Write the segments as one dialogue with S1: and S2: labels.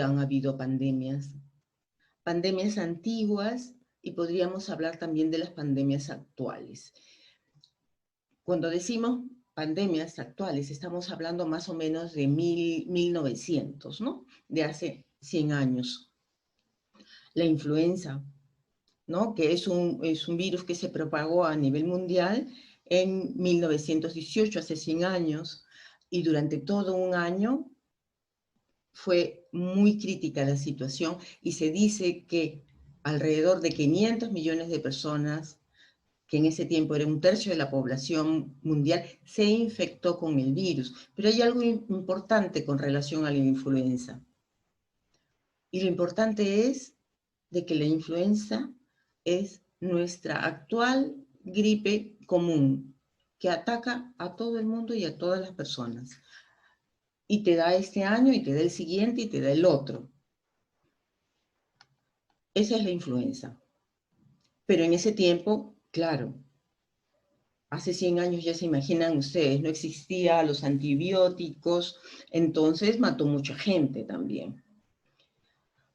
S1: han habido pandemias antiguas, y podríamos hablar también de las pandemias actuales. Cuando decimos pandemias actuales, estamos hablando más o menos de 1900, ¿no? De hace 100 años. La influenza, ¿no? Que es un virus que se propagó a nivel mundial en 1918, hace 100 años, y durante todo un año fue muy crítica la situación, y se dice que alrededor de 500 millones de personas, que en ese tiempo era un tercio de la población mundial, se infectó con el virus. Pero hay algo importante con relación a la influenza. Y lo importante es de que la influenza es nuestra actual gripe común, que ataca a todo el mundo y a todas las personas. Y te da este año, y te da el siguiente, y te da el otro. Esa es la influenza. Pero en ese tiempo, claro, hace 100 años ya se imaginan ustedes, no existían los antibióticos, entonces mató mucha gente también.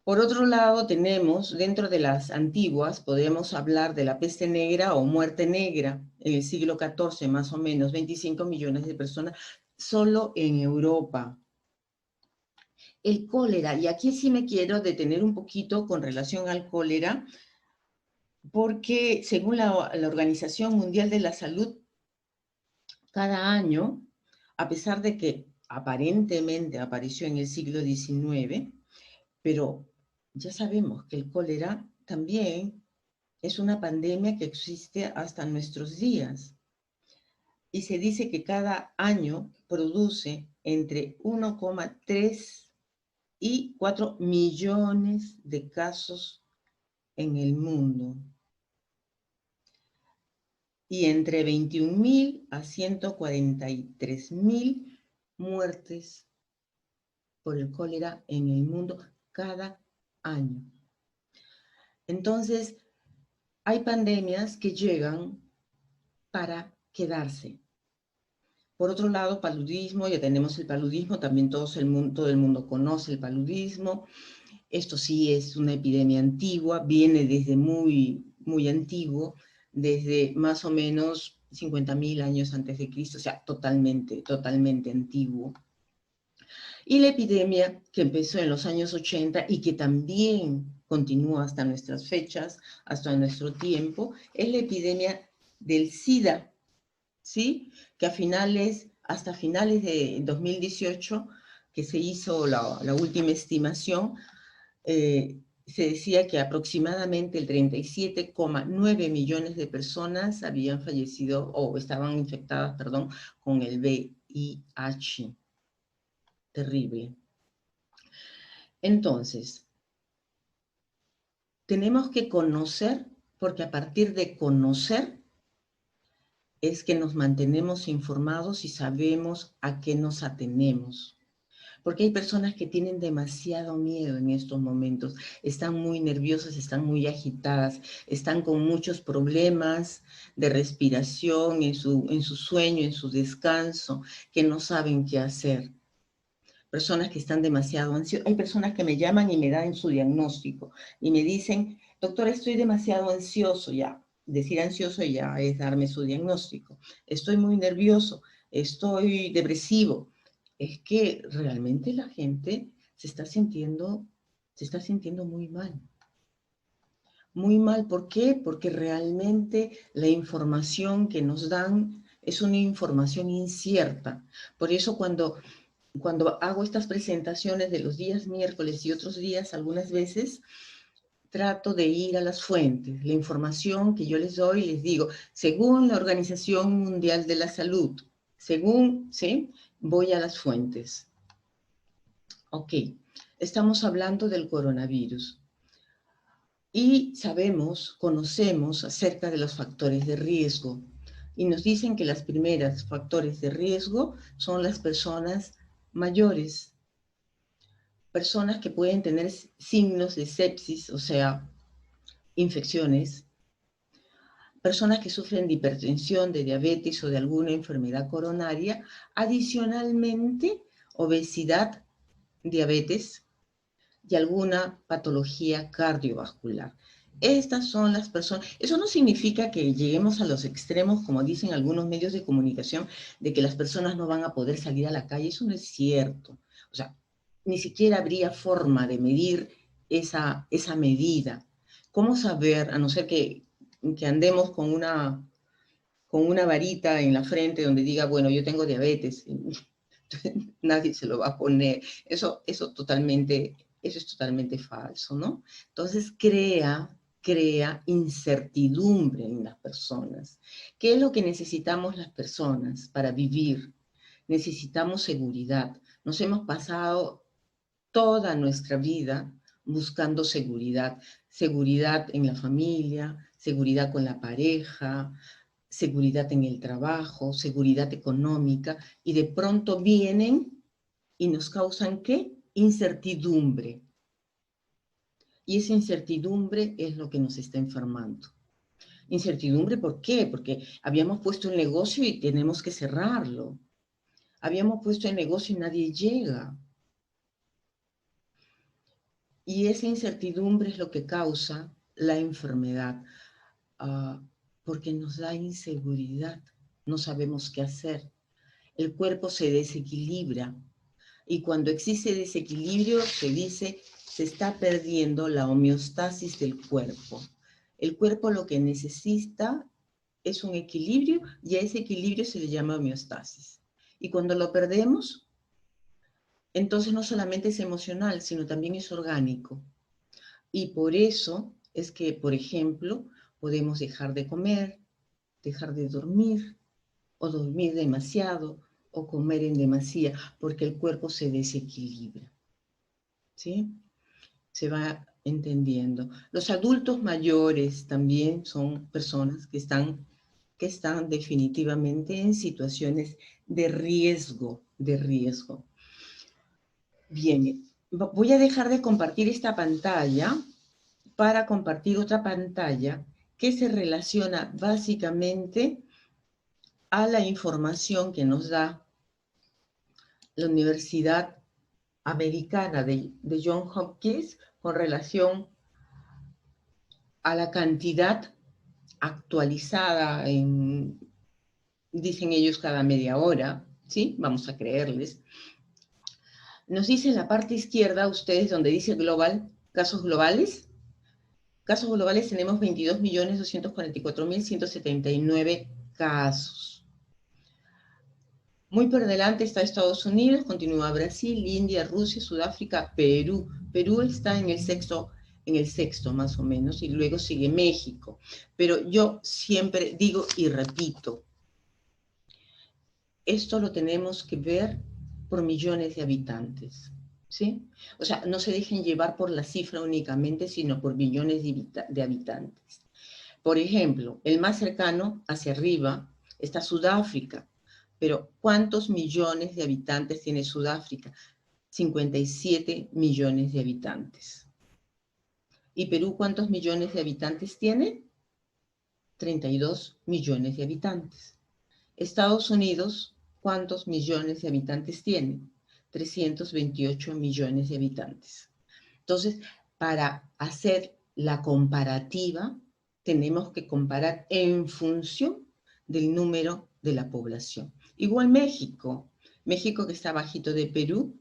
S1: Por otro lado, tenemos, dentro de las antiguas, podemos hablar de la peste negra o muerte negra, en el siglo XIV más o menos, 25 millones de personas, solo en Europa. El cólera, y aquí sí me quiero detener un poquito con relación al cólera, porque según la Organización Mundial de la Salud, cada año, a pesar de que aparentemente apareció en el siglo XIX, pero ya sabemos que el cólera también es una pandemia que existe hasta nuestros días. Y se dice que cada año produce entre 1,3 y 4 millones de casos en el mundo. Y entre 21.000 a 143.000 muertes por el cólera en el mundo cada año. Entonces, hay pandemias que llegan para quedarse. Por otro lado, paludismo, ya tenemos el paludismo, también todo el mundo conoce el paludismo. Esto sí es una epidemia antigua, viene desde muy, muy antiguo, desde más o menos 50.000 años antes de Cristo, o sea, totalmente, totalmente antiguo. Y la epidemia que empezó en los años 80 y que también continúa hasta nuestras fechas, hasta nuestro tiempo, es la epidemia del SIDA, ¿sí? Que hasta finales de 2018, que se hizo la última estimación, se decía que aproximadamente el 37,9 millones de personas habían fallecido o estaban infectadas, perdón, con el VIH. Terrible. Entonces, tenemos que conocer, porque a partir de conocer es que nos mantenemos informados y sabemos a qué nos atenemos. Porque hay personas que tienen demasiado miedo en estos momentos, están muy nerviosas, están muy agitadas, están con muchos problemas de respiración en su sueño, en su descanso, que no saben qué hacer. Personas que están demasiado ansiosas. Hay personas que me llaman y me dan su diagnóstico y me dicen, doctora, estoy demasiado ansioso ya. Decir ansioso ya es darme su diagnóstico. Estoy muy nervioso, estoy depresivo. Es que realmente la gente se está sintiendo muy mal. Muy mal, ¿por qué? Porque realmente la información que nos dan es una información incierta. Por eso cuando hago estas presentaciones de los días miércoles y otros días, algunas veces trato de ir a las fuentes. La información que yo les doy, les digo, según la Organización Mundial de la Salud, según, ¿sí? Voy a las fuentes. Ok, estamos hablando del coronavirus. Y conocemos acerca de los factores de riesgo. Y nos dicen que las primeras factores de riesgo son las personas mayores, personas que pueden tener signos de sepsis, o sea, infecciones, personas que sufren de hipertensión, de diabetes o de alguna enfermedad coronaria, adicionalmente obesidad, diabetes, y alguna patología cardiovascular. Estas son las personas. Eso no significa que lleguemos a los extremos, como dicen algunos medios de comunicación, de que las personas no van a poder salir a la calle. Eso no es cierto. O sea, ni siquiera habría forma de medir esa medida. ¿Cómo saber, a no ser que andemos con una varita en la frente donde diga, bueno, yo tengo diabetes? Nadie se lo va a poner. Eso es totalmente falso, ¿no? Entonces crea incertidumbre en las personas. ¿Qué es lo que necesitamos las personas para vivir? Necesitamos seguridad. Nos hemos pasado toda nuestra vida buscando seguridad. Seguridad en la familia, seguridad con la pareja, seguridad en el trabajo, seguridad económica, y de pronto vienen y nos causan, ¿qué? Incertidumbre. Y esa incertidumbre es lo que nos está enfermando. Incertidumbre, ¿por qué? Porque habíamos puesto el negocio y tenemos que cerrarlo. Habíamos puesto el negocio y nadie llega. Y esa incertidumbre es lo que causa la enfermedad, porque nos da inseguridad, no sabemos qué hacer. El cuerpo se desequilibra, y cuando existe desequilibrio se dice se está perdiendo la homeostasis del cuerpo. El cuerpo lo que necesita es un equilibrio, y a ese equilibrio se le llama homeostasis. Y cuando lo perdemos, entonces no solamente es emocional, sino también es orgánico. Y por eso es que, por ejemplo, podemos dejar de comer, dejar de dormir, o dormir demasiado, o comer en demasía, porque el cuerpo se desequilibra. ¿Sí? Se va entendiendo. Los adultos mayores también son personas que están definitivamente en situaciones de riesgo, Bien, voy a dejar de compartir esta pantalla para compartir otra pantalla que se relaciona básicamente a la información que nos da la Universidad Americana de Johns Hopkins con relación a la cantidad actualizada dicen ellos, cada media hora, ¿sí? Vamos a creerles. Nos dice en la parte izquierda, ustedes, donde dice global, casos globales. Casos globales tenemos 22.244.179 casos. Muy por delante está Estados Unidos, continúa Brasil, India, Rusia, Sudáfrica, Perú. Perú está en el sexto más o menos, y luego sigue México. Pero yo siempre digo y repito, esto lo tenemos que ver por millones de habitantes, ¿sí? O sea, no se dejen llevar por la cifra únicamente, sino por millones de habitantes. Por ejemplo, el más cercano hacia arriba está Sudáfrica, pero ¿cuántos millones de habitantes tiene Sudáfrica? 57 millones de habitantes. ¿Y Perú cuántos millones de habitantes tiene? 32 millones de habitantes. Estados Unidos, ¿cuántos millones de habitantes tiene? 328 millones de habitantes. Entonces, para hacer la comparativa, tenemos que comparar en función del número de la población. Igual México que está bajito de Perú,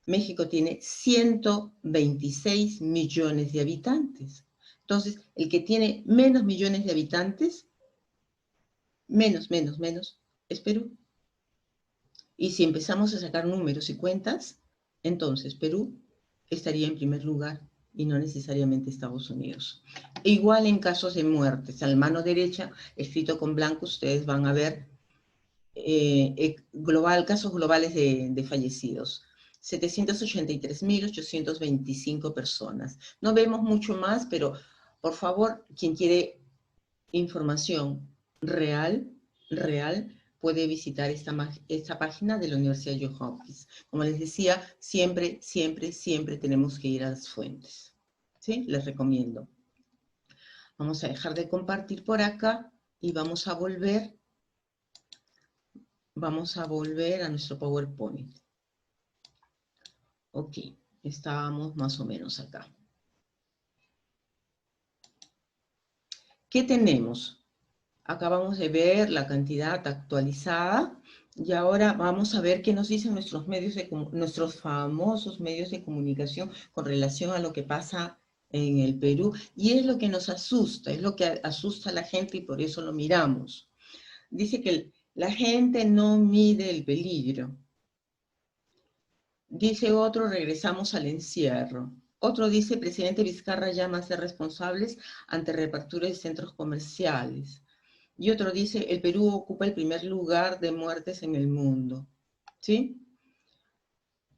S1: México tiene 126 millones de habitantes. Entonces, el que tiene menos millones de habitantes, menos, es Perú. Y si empezamos a sacar números y cuentas, entonces Perú estaría en primer lugar y no necesariamente Estados Unidos. Igual en casos de muertes, a la mano derecha, escrito con blanco, ustedes van a ver casos globales de fallecidos. 783.825 personas. No vemos mucho más, pero por favor, quien quiere información real, puede visitar esta página de la Universidad de Johns Hopkins. Como les decía, siempre tenemos que ir a las fuentes. ¿Sí? Les recomiendo. Vamos a dejar de compartir por acá y vamos a volver a nuestro PowerPoint. Ok, Estábamos más o menos acá. ¿Qué tenemos? Acabamos de ver la cantidad actualizada y ahora vamos a ver qué nos dicen nuestros famosos medios de comunicación con relación a lo que pasa en el Perú. Y es lo que nos asusta, es lo que asusta a la gente y por eso lo miramos. Dice que la gente no mide el peligro. Dice otro, regresamos al encierro. Otro dice, presidente Vizcarra llama a ser responsables ante reapertura de centros comerciales. Y otro dice, el Perú ocupa el primer lugar de muertes en el mundo. ¿Sí?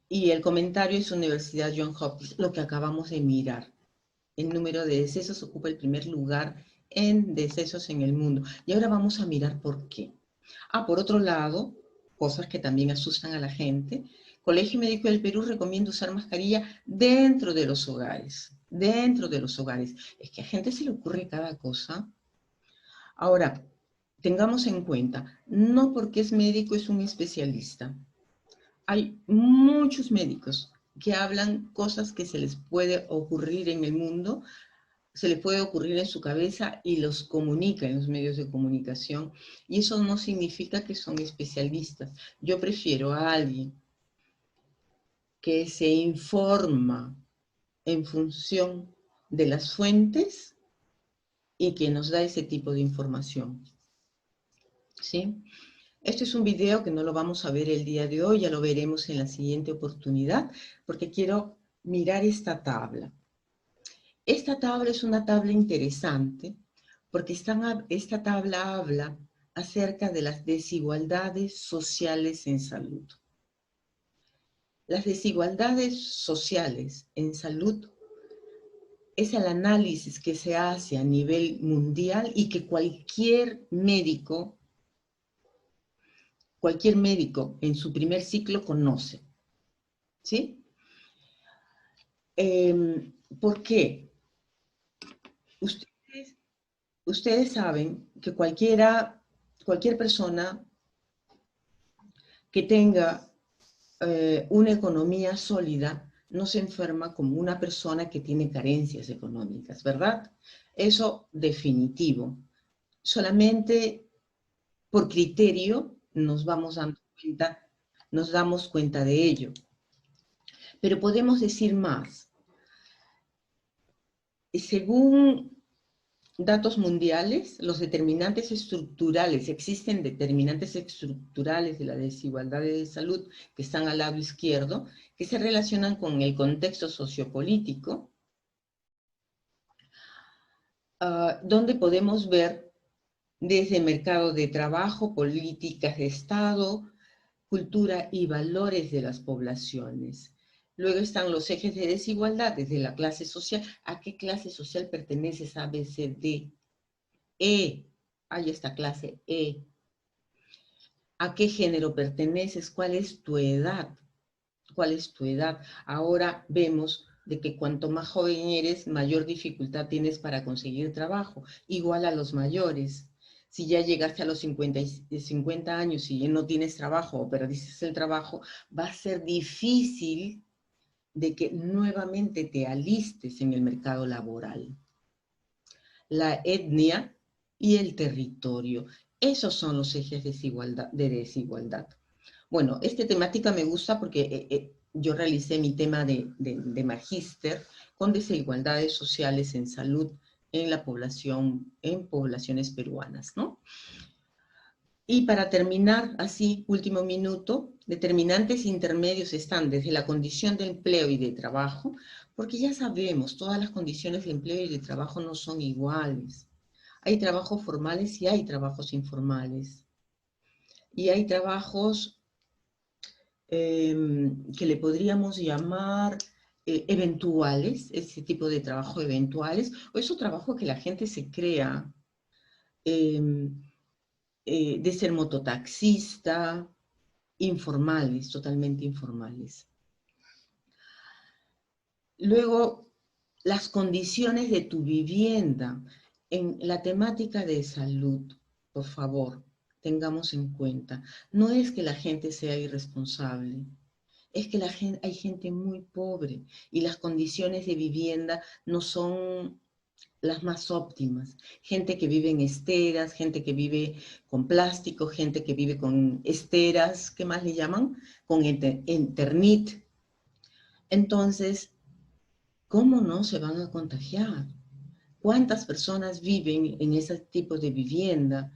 S1: Y el comentario es Universidad John Hopkins, lo que acabamos de mirar. El número de decesos ocupa el primer lugar en decesos en el mundo. Y ahora vamos a mirar por qué. Por otro lado, cosas que también asustan a la gente, Colegio Médico del Perú recomienda usar mascarilla dentro de los hogares. Dentro de los hogares. Es que a gente se le ocurre cada cosa. Ahora, tengamos en cuenta, no porque es médico es un especialista. Hay muchos médicos que hablan cosas que se les puede ocurrir en el mundo, se les puede ocurrir en su cabeza y los comunica en los medios de comunicación. Y eso no significa que son especialistas. Yo prefiero a alguien que se informa en función de las fuentes y que nos da ese tipo de información. ¿Sí? Este es un video que no lo vamos a ver el día de hoy, ya lo veremos en la siguiente oportunidad, porque quiero mirar esta tabla. Esta tabla es una tabla interesante, porque esta tabla habla acerca de las desigualdades sociales en salud. Las desigualdades sociales en salud es el análisis que se hace a nivel mundial y que cualquier médico en su primer ciclo conoce. ¿Sí? ¿Por qué? Ustedes saben que cualquier persona que tenga una economía sólida no se enferma como una persona que tiene carencias económicas, ¿verdad? Eso definitivo. Solamente por criterio nos damos cuenta de ello. Pero podemos decir más. Según datos mundiales, los determinantes estructurales, existen determinantes estructurales de la desigualdad de salud que están al lado izquierdo, que se relacionan con el contexto sociopolítico, donde podemos ver desde mercado de trabajo, políticas de Estado, cultura y valores de las poblaciones. Luego están los ejes de desigualdad desde la clase social. ¿A qué clase social perteneces? A, B, C, D, E. Hay esta clase E. ¿A qué género perteneces? ¿Cuál es tu edad? ¿Cuál es tu edad? Ahora vemos de que cuanto más joven eres, mayor dificultad tienes para conseguir trabajo, igual a los mayores. Si ya llegaste a los 50 años y ya no tienes trabajo o perdiste el trabajo, va a ser difícil de que nuevamente te alistes en el mercado laboral. La etnia y el territorio. Esos son los ejes de desigualdad. Bueno, esta temática me gusta porque yo realicé mi tema de magíster con desigualdades sociales en salud en la población, en poblaciones peruanas, ¿no? Y para terminar, así, último minuto, determinantes intermedios están desde la condición de empleo y de trabajo, porque ya sabemos, todas las condiciones de empleo y de trabajo no son iguales. Hay trabajos formales y hay trabajos informales. Y hay trabajos que le podríamos llamar eventuales, ese tipo de trabajo eventuales, o esos trabajos que la gente se crea, de ser mototaxista, informales, totalmente informales. Luego, las condiciones de tu vivienda. En la temática de salud, por favor, tengamos en cuenta, no es que la gente sea irresponsable, es que hay gente muy pobre y las condiciones de vivienda no son las más óptimas. Gente que vive en esteras, gente que vive con plástico, gente que vive con esteras, ¿qué más le llaman? Con Eternit. Entonces, ¿cómo no se van a contagiar? ¿Cuántas personas viven en ese tipo de vivienda?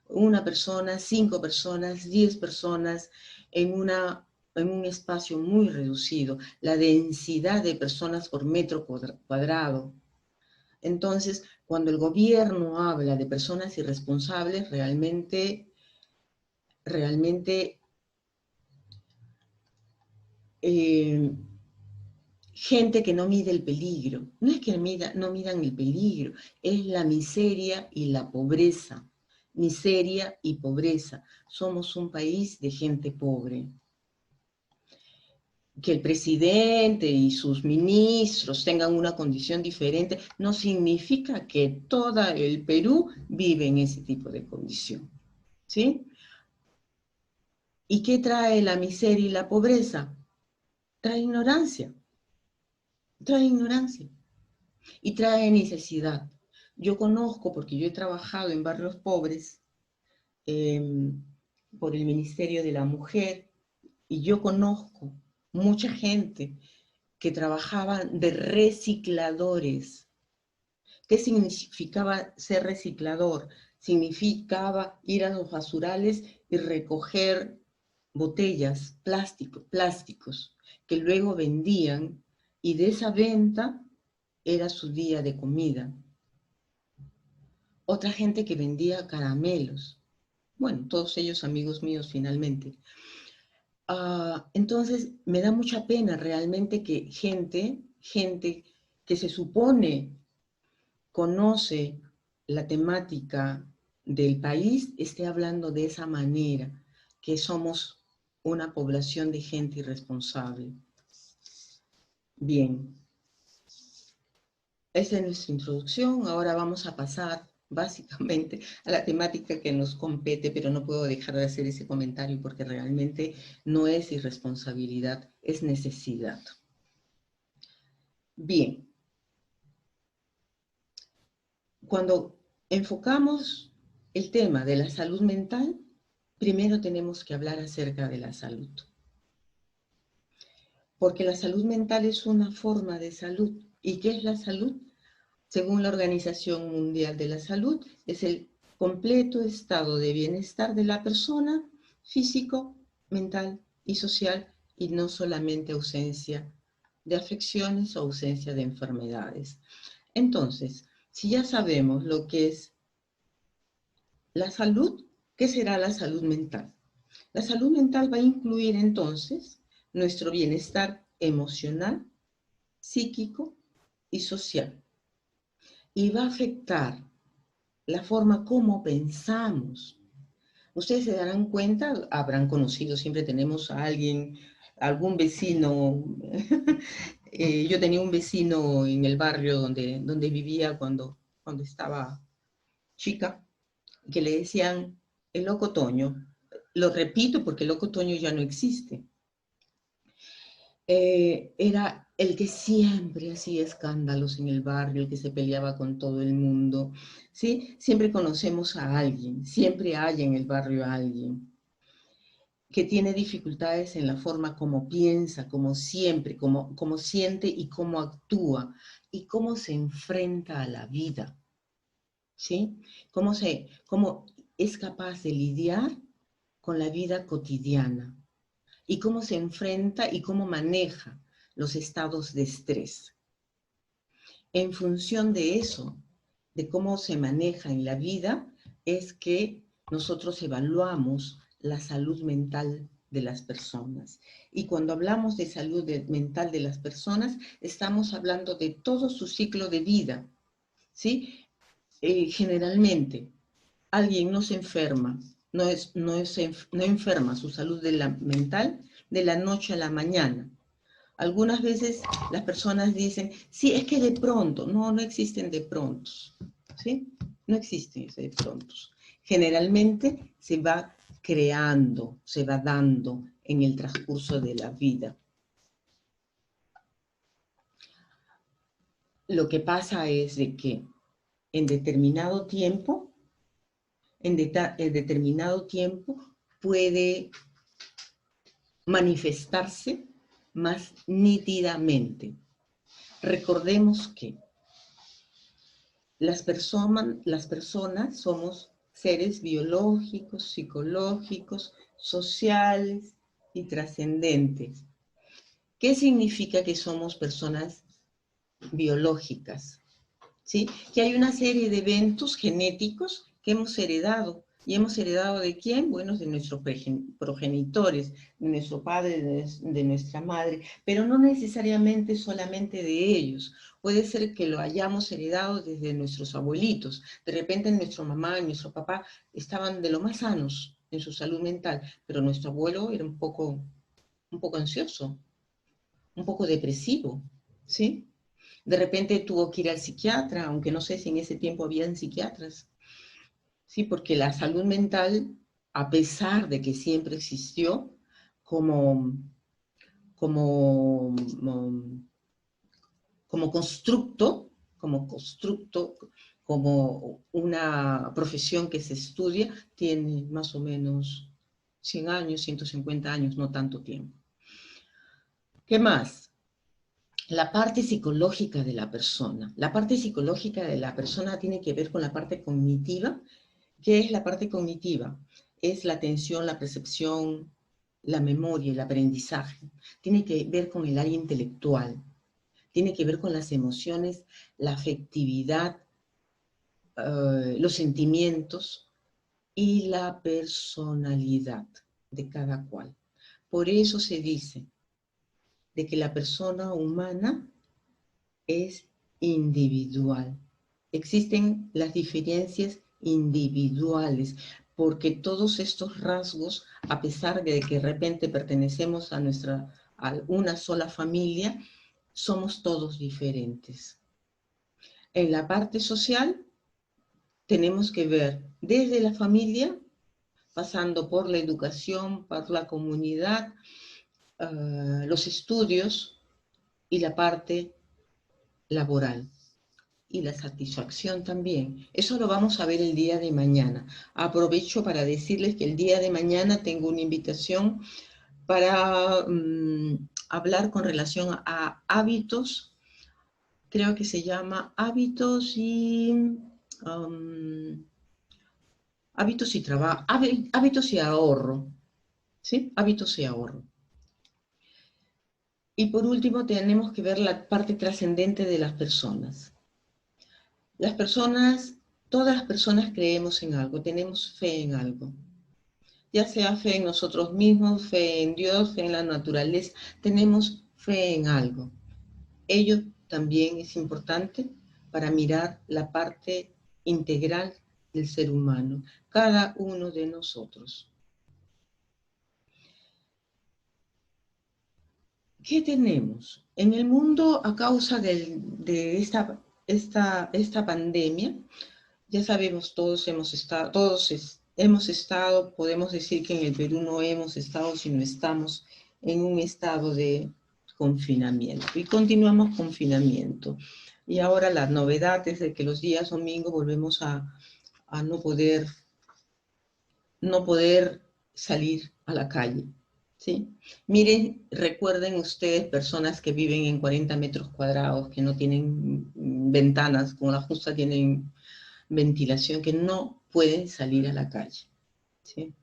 S1: Una persona, 5 personas, 10 personas en un espacio muy reducido. La densidad de personas por metro cuadrado. Entonces, cuando el gobierno habla de personas irresponsables, realmente gente que no mide el peligro. No es que no midan el peligro, es la miseria y la pobreza. Miseria y pobreza. Somos un país de gente pobre. Que el presidente y sus ministros tengan una condición diferente no significa que todo el Perú vive en ese tipo de condición. ¿Sí? ¿Y qué trae la miseria y la pobreza? Trae ignorancia. Trae ignorancia. Y trae necesidad. Yo conozco, porque yo he trabajado en barrios pobres, por el Ministerio de la Mujer, y yo conozco mucha gente que trabajaba de recicladores. ¿Qué significaba ser reciclador? Significaba ir a los basurales y recoger botellas, plásticos, que luego vendían, y de esa venta era su día de comida. Otra gente que vendía caramelos. Bueno, todos ellos amigos míos finalmente. Entonces, me da mucha pena realmente que gente que se supone conoce la temática del país esté hablando de esa manera, que somos una población de gente irresponsable. Bien, esa es nuestra introducción. Ahora vamos a pasar básicamente a la temática que nos compete, pero no puedo dejar de hacer ese comentario porque realmente no es irresponsabilidad, es necesidad. Bien, cuando enfocamos el tema de la salud mental, primero tenemos que hablar acerca de la salud. Porque la salud mental es una forma de salud. ¿Y qué es la salud? Según la Organización Mundial de la Salud, es el completo estado de bienestar de la persona, físico, mental y social, y no solamente ausencia de afecciones o ausencia de enfermedades. Entonces, si ya sabemos lo que es la salud, ¿qué será la salud mental? La salud mental va a incluir entonces nuestro bienestar emocional, psíquico y social. Y va a afectar la forma como pensamos. Ustedes se darán cuenta, habrán conocido, siempre tenemos a alguien, algún vecino. Yo tenía un vecino en el barrio donde vivía cuando estaba chica, que le decían el loco Toño. Lo repito porque el loco Toño ya no existe. Era el que siempre hacía escándalos en el barrio, el que se peleaba con todo el mundo, ¿sí? Siempre conocemos a alguien, siempre hay en el barrio a alguien que tiene dificultades en la forma como piensa, como siempre, como siente y cómo actúa, y cómo se enfrenta a la vida, ¿sí? Cómo es capaz de lidiar con la vida cotidiana, y cómo se enfrenta y cómo maneja los estados de estrés. En función de eso, de cómo se maneja en la vida, es que nosotros evaluamos la salud mental de las personas. Y cuando hablamos de salud mental de las personas, estamos hablando de todo su ciclo de vida, ¿sí? Generalmente, alguien no se enferma, no enferma su salud mental de la noche a la mañana. Algunas veces las personas dicen, sí, es que de pronto. No, no existen de prontos, ¿sí? No existen de prontos. Generalmente se va creando, se va dando en el transcurso de la vida. lo que pasa es de que en determinado tiempo, en determinado tiempo puede manifestarse más nítidamente. Recordemos que las personas somos seres biológicos, psicológicos, sociales y trascendentes. ¿Qué significa que somos personas biológicas? ¿Sí? Que hay una serie de eventos genéticos que hemos heredado. ¿Y hemos heredado de quién? Bueno, de nuestros progenitores, de nuestro padre, de nuestra madre, pero no necesariamente solamente de ellos. Puede ser que lo hayamos heredado desde nuestros abuelitos. De repente nuestra mamá y nuestro papá estaban de lo más sanos en su salud mental, pero nuestro abuelo era un poco ansioso, un poco depresivo, ¿sí? De repente tuvo que ir al psiquiatra, aunque no sé si en ese tiempo habían psiquiatras, ¿sí? Porque la salud mental, a pesar de que siempre existió como, como, como constructo, como una profesión que se estudia, tiene más o menos 100 años, 150 años, no tanto tiempo. ¿Qué más? La parte psicológica de la persona. La parte psicológica de la persona tiene que ver con la parte cognitiva. ¿Qué es la parte cognitiva? Es la atención, la percepción, la memoria, el aprendizaje. Tiene que ver con el área intelectual. Tiene que ver con las emociones, la afectividad, los sentimientos y la personalidad de cada cual. Por eso se dice de que la persona humana es individual. Existen las diferencias individuales, porque todos estos rasgos, a pesar de que de repente pertenecemos a una sola familia, somos todos diferentes. En la parte social, tenemos que ver desde la familia, pasando por la educación, por la comunidad, los estudios y la parte laboral. Y la satisfacción también. Eso lo vamos a ver el día de mañana. Aprovecho para decirles que el día de mañana tengo una invitación para hablar con relación a hábitos, creo que se llama hábitos y trabajo, hábitos y ahorro, ¿sí? Hábitos y ahorro. Y por último tenemos que ver la parte trascendente de las personas. Las personas, todas las personas creemos en algo, tenemos fe en algo. Ya sea fe en nosotros mismos, fe en Dios, fe en la naturaleza, tenemos fe en algo. Ello también es importante para mirar la parte integral del ser humano, cada uno de nosotros. ¿Qué tenemos? En el mundo, a causa de esta pandemia, ya sabemos, todos hemos estado, podemos decir que en el Perú no hemos estado, sino estamos en un estado de confinamiento y continuamos confinamiento. Y ahora la novedad es de que los días domingos volvemos a no poder salir a la calle, ¿sí? Miren, recuerden ustedes personas que viven en 40 metros cuadrados, que no tienen ventanas, con la justa tienen ventilación, que no pueden salir a la calle, ¿sí?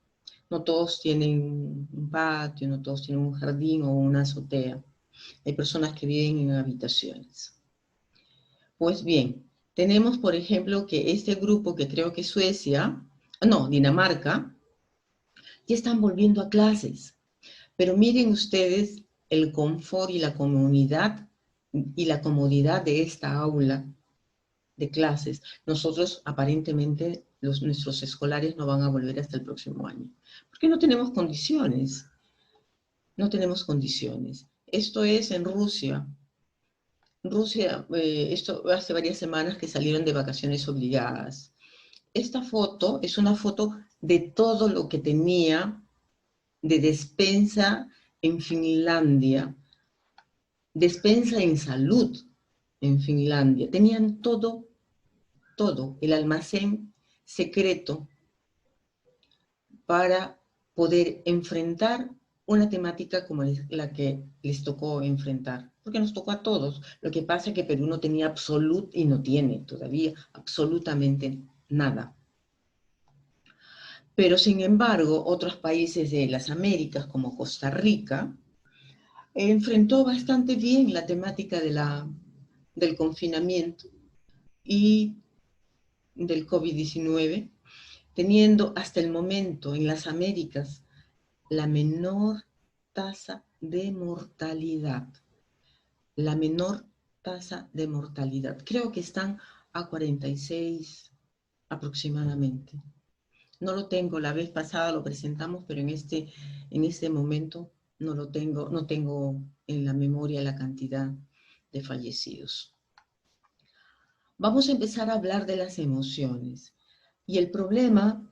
S1: No todos tienen un patio, no todos tienen un jardín o una azotea. Hay personas que viven en habitaciones. Pues bien, tenemos por ejemplo que este grupo, que creo que es Suecia, no, Dinamarca, ya están volviendo a clases. Pero miren ustedes el confort y la comunidad y la comodidad de esta aula de clases. Nosotros aparentemente nuestros escolares no van a volver hasta el próximo año, porque no tenemos condiciones, no tenemos condiciones. Esto es en Rusia. Rusia, esto hace varias semanas que salieron de vacaciones obligadas. Esta foto es una foto de todo lo que tenía de despensa en Finlandia, despensa en salud. en Finlandia. Tenían todo, todo, el almacén secreto para poder enfrentar una temática como la que les tocó enfrentar, porque nos tocó a todos. Lo que pasa es que Perú no tenía y no tiene todavía absolutamente nada. Pero sin embargo, otros países de las Américas, como Costa Rica, enfrentó bastante bien la temática del confinamiento y del COVID-19, teniendo hasta el momento en las Américas la menor tasa de mortalidad. La menor tasa de mortalidad. Creo que están a 46 aproximadamente. No lo tengo, la vez pasada lo presentamos, pero en este momento no lo tengo, no tengo en la memoria la cantidad de fallecidos. Vamos a empezar a hablar de las emociones. Y el problema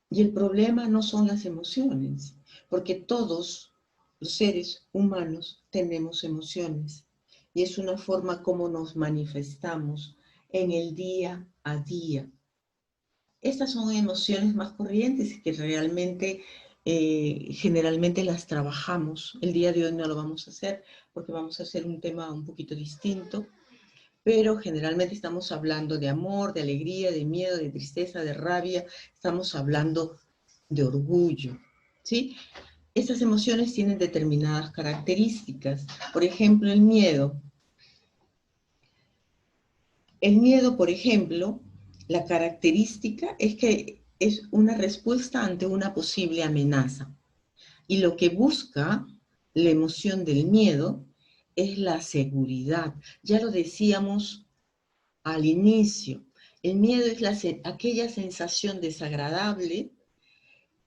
S1: no son las emociones, porque todos los seres humanos tenemos emociones. Y es una forma como nos manifestamos en el día a día. Estas son emociones más corrientes que realmente, generalmente las trabajamos. El día de hoy no lo vamos a hacer porque vamos a hacer un tema un poquito distinto, pero generalmente estamos hablando de amor, de alegría, de miedo, de tristeza, de rabia, estamos hablando de orgullo, ¿sí? Estas emociones tienen determinadas características. Por ejemplo, el miedo. El miedo, por ejemplo, la característica es que es una respuesta ante una posible amenaza. Y lo que busca la emoción del miedo es la seguridad. Ya lo decíamos al inicio. El miedo es aquella sensación desagradable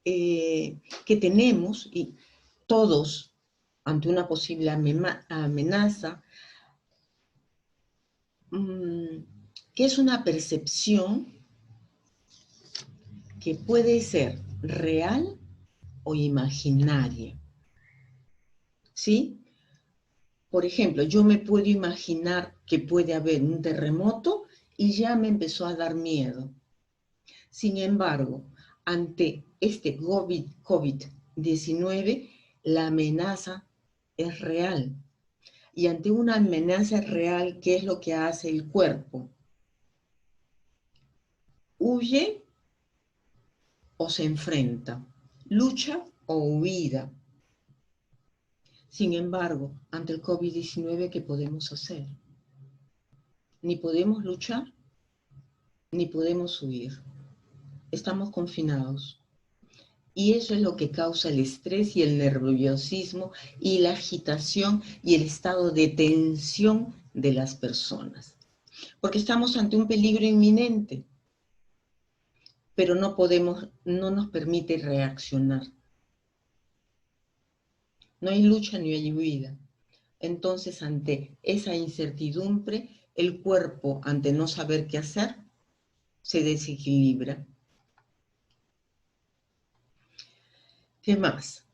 S1: que tenemos y todos ante una posible amenaza, que es una percepción que puede ser real o imaginaria. ¿Sí? Por ejemplo, yo me puedo imaginar que puede haber un terremoto y ya me empezó a dar miedo. Sin embargo, ante este COVID-19, la amenaza es real. Y ante una amenaza real, ¿qué es lo que hace el cuerpo? Huye o se enfrenta, lucha o huida. Sin embargo, ante el COVID-19, ¿qué podemos hacer? Ni podemos luchar, ni podemos huir. Estamos confinados. Y eso es lo que causa el estrés y el nerviosismo y la agitación y el estado de tensión de las personas. Porque estamos ante un peligro inminente, pero no nos permite reaccionar. No hay lucha ni hay huida. Entonces, ante esa incertidumbre, el cuerpo, ante no saber qué hacer, se desequilibra. ¿Qué más?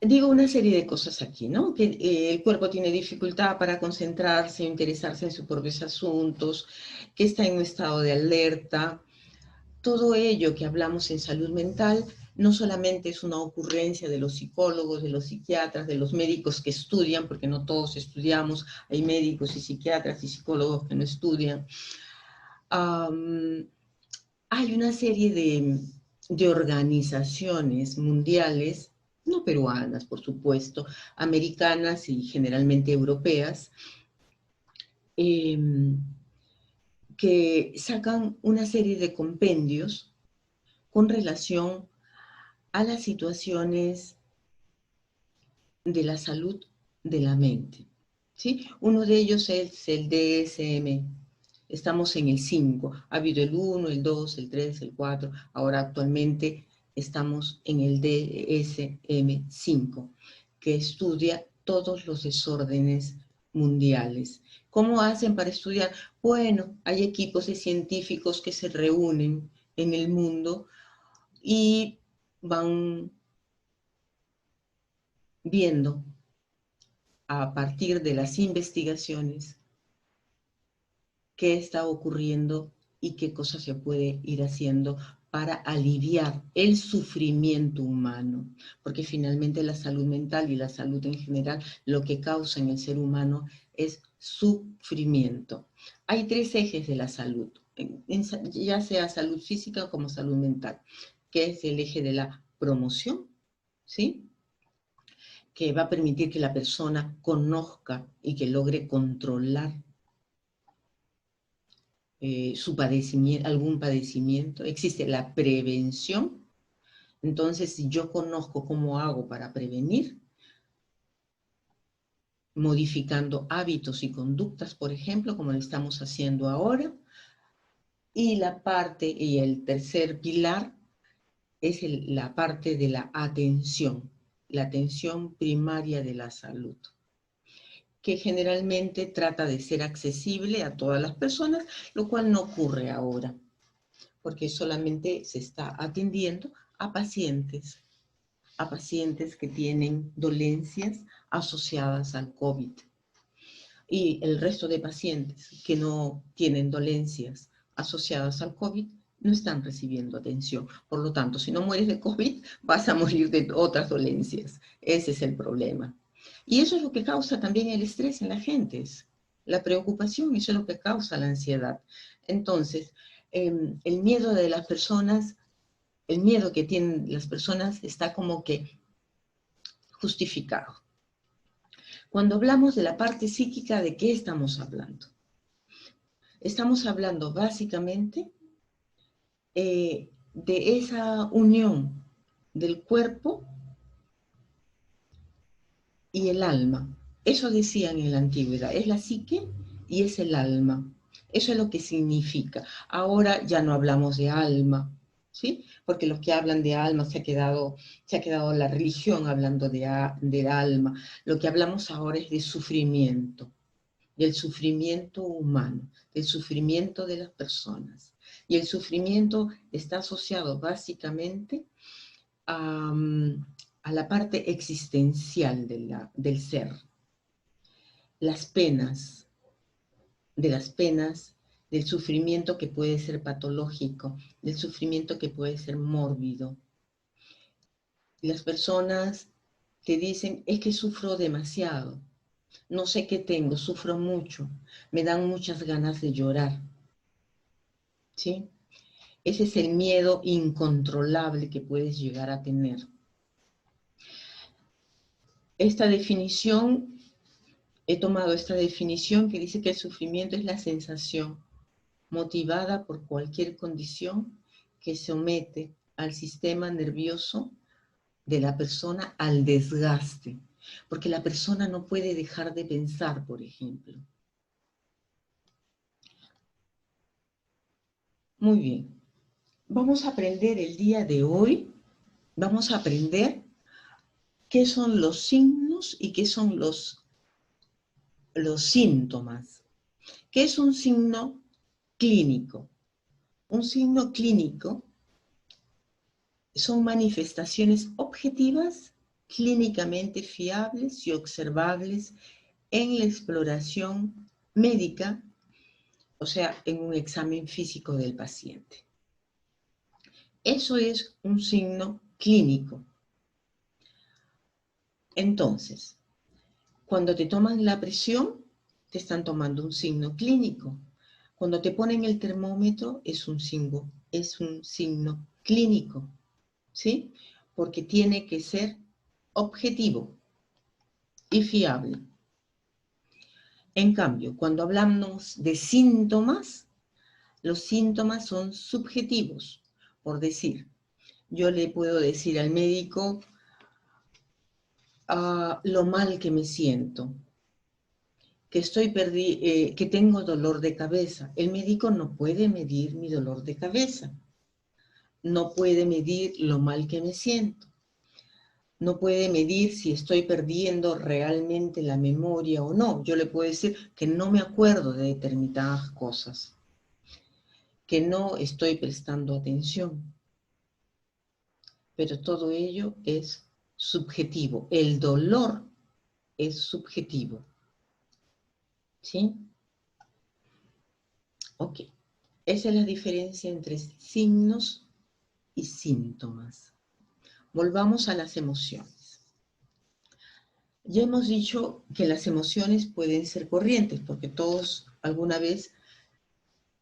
S1: Digo una serie de cosas aquí, ¿no? Que el cuerpo tiene dificultad para concentrarse, interesarse en sus propios asuntos, que está en un estado de alerta. Todo ello que hablamos en salud mental no solamente es una ocurrencia de los psicólogos, de los psiquiatras, de los médicos que estudian, porque no todos estudiamos, hay médicos y psiquiatras y psicólogos que no estudian. Hay una serie de organizaciones mundiales, no peruanas, por supuesto, americanas y generalmente europeas, eh, que sacan una serie de compendios con relación a las situaciones de la salud de la mente. ¿Sí? Uno de ellos es el DSM. Estamos en el 5. Ha habido el 1, el 2, el 3, el 4. Ahora actualmente estamos en el DSM-5, que estudia todos los desórdenes mundiales. ¿Cómo hacen para estudiar? Bueno, hay equipos de científicos que se reúnen en el mundo y van viendo a partir de las investigaciones qué está ocurriendo y qué cosas se puede ir haciendo para aliviar el sufrimiento humano, porque finalmente la salud mental y la salud en general lo que causa en el ser humano es sufrimiento. Hay 3 ejes de la salud, ya sea salud física como salud mental, que es el eje de la promoción, ¿sí?, que va a permitir que la persona conozca y que logre controlar su padecimiento, algún padecimiento. Existe la prevención. Entonces, si yo conozco cómo hago para prevenir, modificando hábitos y conductas, por ejemplo, como lo estamos haciendo ahora. Y el tercer pilar es la parte de la atención primaria de la salud, que generalmente trata de ser accesible a todas las personas, lo cual no ocurre ahora, porque solamente se está atendiendo a pacientes que tienen dolencias asociadas al COVID. Y el resto de pacientes que no tienen dolencias asociadas al COVID no están recibiendo atención. Por lo tanto, si no mueres de COVID, vas a morir de otras dolencias. Ese es el problema. Y eso es lo que causa también el estrés en la gente, la preocupación, eso es lo que causa la ansiedad. Entonces, el miedo de las personas, el miedo que tienen las personas está como que justificado. Cuando hablamos de la parte psíquica, ¿de qué estamos hablando? Estamos hablando básicamente de esa unión del cuerpo y el alma. Eso decían en la antigüedad, es la psique y es el alma. Eso es lo que significa. Ahora ya no hablamos de alma, ¿sí? Porque los que hablan de alma se ha quedado la religión hablando del alma. Lo que hablamos ahora es de sufrimiento, del sufrimiento humano, del sufrimiento de las personas. Y el sufrimiento está asociado básicamente a la parte existencial del ser. Las penas, del sufrimiento que puede ser patológico, del sufrimiento que puede ser mórbido. Las personas te dicen, es que sufro demasiado, no sé qué tengo, sufro mucho, me dan muchas ganas de llorar, ¿sí? Ese es el miedo incontrolable que puedes llegar a tener. He tomado esta definición que dice que el sufrimiento es la sensación motivada por cualquier condición que somete al sistema nervioso de la persona al desgaste, porque la persona no puede dejar de pensar, por ejemplo. Muy bien. Vamos a aprender el día de hoy, vamos a aprender qué son los signos y qué son los síntomas. ¿Qué es un signo clínico? Un signo clínico son manifestaciones objetivas, clínicamente fiables y observables en la exploración médica, o sea, en un examen físico del paciente. Eso es un signo clínico. Entonces, cuando te toman la presión, te están tomando un signo clínico. Cuando te ponen el termómetro, es un signo clínico, ¿sí? Porque tiene que ser objetivo y fiable. En cambio, cuando hablamos de síntomas, los síntomas son subjetivos. Por decir, yo le puedo decir al médico lo mal que me siento, que tengo dolor de cabeza. El médico no puede medir mi dolor de cabeza, no puede medir lo mal que me siento, no puede medir si estoy perdiendo realmente la memoria o no. Yo le puedo decir que no me acuerdo de determinadas cosas, que no estoy prestando atención, pero todo ello es subjetivo. El dolor es subjetivo. ¿Sí? Ok. Esa es la diferencia entre signos y síntomas. Volvamos a las emociones. Ya hemos dicho que las emociones pueden ser corrientes, porque todos alguna vez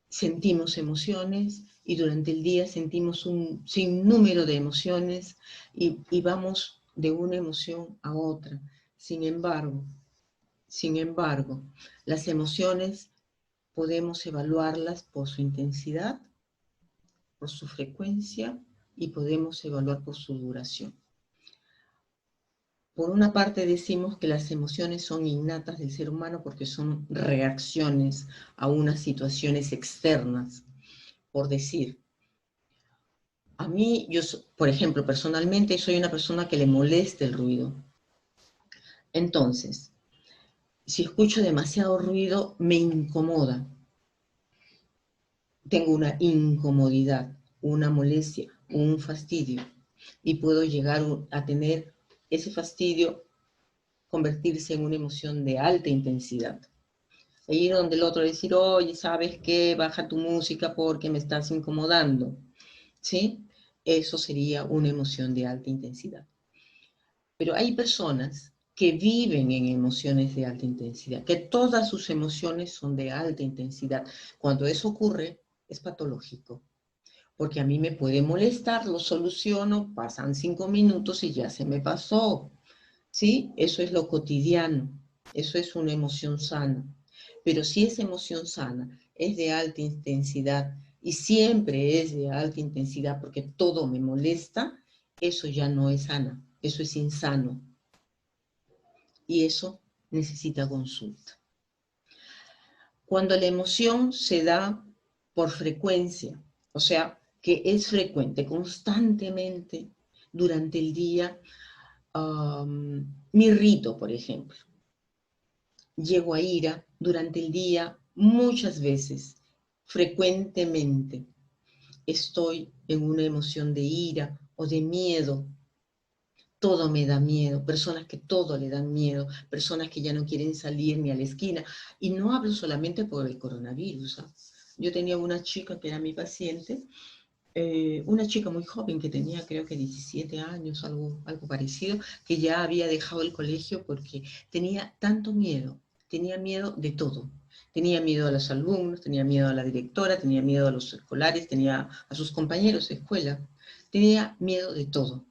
S1: sentimos emociones y durante el día sentimos un sinnúmero de emociones y vamos de una emoción a otra. Sin embargo, las emociones podemos evaluarlas por su intensidad, por su frecuencia y podemos evaluar por su duración. Por una parte decimos que las emociones son innatas del ser humano porque son reacciones a unas situaciones externas. Por decir, a mí, por ejemplo, personalmente soy una persona que le molesta el ruido. Entonces, si escucho demasiado ruido, me incomoda. Tengo una incomodidad, una molestia, un fastidio. Y puedo llegar a tener ese fastidio, convertirse en una emoción de alta intensidad. Ahí es donde el otro decir, oye, ¿sabes qué? Baja tu música porque me estás incomodando. ¿Sí? Eso sería una emoción de alta intensidad. Pero hay personas que viven en emociones de alta intensidad, que todas sus emociones son de alta intensidad. Cuando eso ocurre, es patológico. Porque a mí me puede molestar, lo soluciono, pasan 5 minutos y ya se me pasó. ¿Sí? Eso es lo cotidiano. Eso es una emoción sana. Pero si esa emoción sana es de alta intensidad y siempre es de alta intensidad porque todo me molesta, eso ya no es sana, eso es insano. Y eso necesita consulta. Cuando la emoción se da por frecuencia, o sea, que es frecuente, constantemente durante el día, me irrito, por ejemplo. Llego a ira durante el día muchas veces, frecuentemente. Estoy en una emoción de ira o de miedo. Todo me da miedo, personas que todo le dan miedo, personas que ya no quieren salir ni a la esquina. Y no hablo solamente por el coronavirus. ¿Ah? Yo tenía una chica que era mi paciente, una chica muy joven que tenía creo que 17 años, algo parecido, que ya había dejado el colegio porque tenía tanto miedo, tenía miedo de todo. Tenía miedo a los alumnos, tenía miedo a la directora, tenía miedo a los escolares, tenía a sus compañeros de escuela, tenía miedo de todo.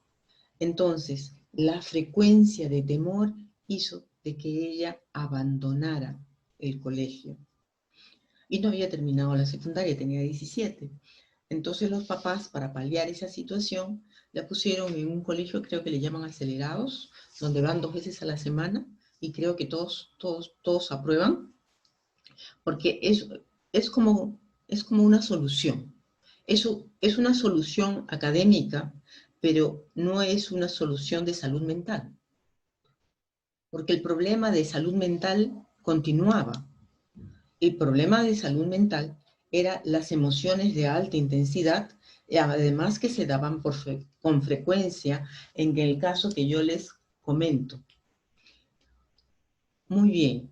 S1: Entonces, la frecuencia de temor hizo de que ella abandonara el colegio. Y no había terminado la secundaria, tenía 17. Entonces los papás, para paliar esa situación, la pusieron en un colegio, creo que le llaman acelerados, donde van 2 veces a la semana, y creo que todos aprueban, porque es como una solución. Eso es una solución académica, pero no es una solución de salud mental, porque el problema de salud mental continuaba. El problema de salud mental era las emociones de alta intensidad, además que se daban con frecuencia en el caso que yo les comento. Muy bien.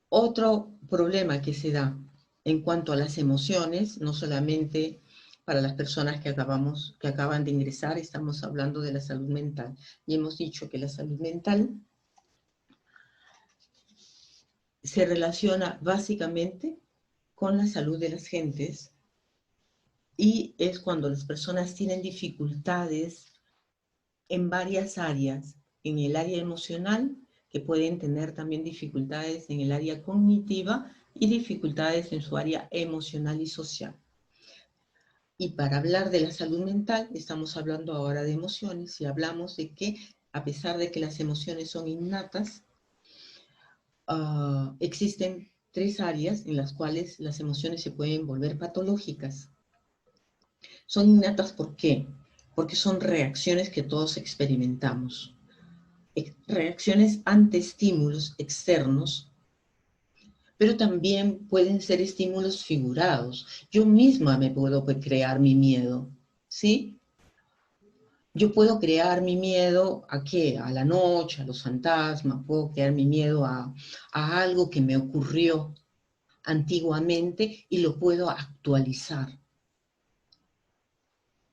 S1: Otro problema que se da en cuanto a las emociones, no solamente para las personas que acaban de ingresar, estamos hablando de la salud mental. Y hemos dicho que la salud mental se relaciona básicamente con la salud de las gentes y es cuando las personas tienen dificultades en varias áreas, en el área emocional, que pueden tener también dificultades en el área cognitiva y dificultades en su área emocional y social. Y para hablar de la salud mental, estamos hablando ahora de emociones y hablamos de que a pesar de que las emociones son innatas, existen 3 áreas en las cuales las emociones se pueden volver patológicas. Son innatas, ¿por qué? Porque son reacciones que todos experimentamos. Reacciones ante estímulos externos, pero también pueden ser estímulos figurados. Yo misma me puedo crear mi miedo, ¿sí? Yo puedo crear mi miedo ¿a qué? A la noche, a los fantasmas, puedo crear mi miedo a algo que me ocurrió antiguamente y lo puedo actualizar.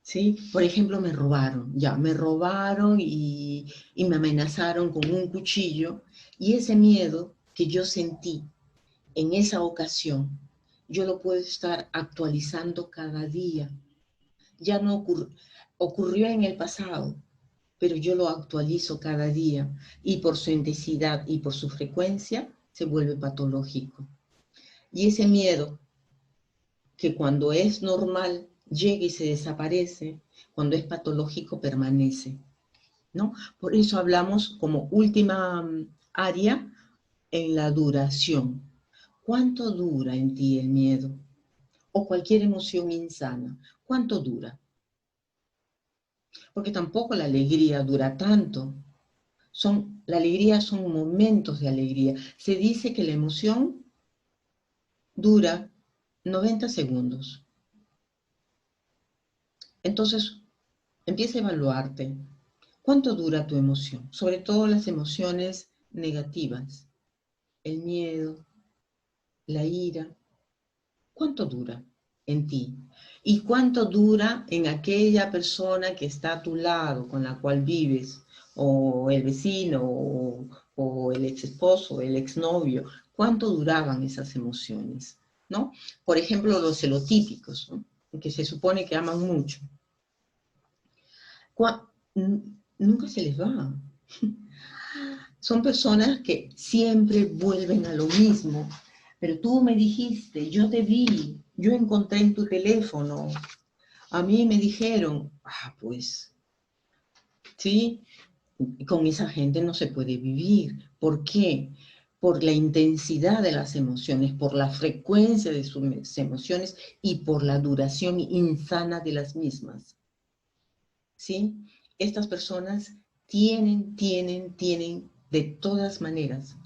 S1: ¿Sí? Por ejemplo, me robaron y me amenazaron con un cuchillo y ese miedo que yo sentí en esa ocasión, yo lo puedo estar actualizando cada día. Ya no ocurrió en el pasado, pero yo lo actualizo cada día y por su intensidad y por su frecuencia se vuelve patológico. Y ese miedo que cuando es normal llega y se desaparece, cuando es patológico permanece, ¿no? Por eso hablamos como última área en la duración. ¿Cuánto dura en ti el miedo? O cualquier emoción insana. ¿Cuánto dura? Porque tampoco la alegría dura tanto. La alegría son momentos de alegría. Se dice que la emoción dura 90 segundos. Entonces, empieza a evaluarte. ¿Cuánto dura tu emoción? Sobre todo las emociones negativas. El miedo, la ira. ¿Cuánto dura en ti? ¿Y cuánto dura en aquella persona que está a tu lado, con la cual vives? O el vecino, o el ex esposo, o el exnovio. ¿Cuánto duraban esas emociones? ¿No? Por ejemplo, los celotípicos, ¿no? Que se supone que aman mucho. Nunca se les va. Son personas que siempre vuelven a lo mismo. Pero tú me dijiste, yo te vi, yo encontré en tu teléfono, a mí me dijeron, pues, ¿sí? Con esa gente no se puede vivir. ¿Por qué? Por la intensidad de las emociones, por la frecuencia de sus emociones y por la duración insana de las mismas. ¿Sí? Estas personas tienen de todas maneras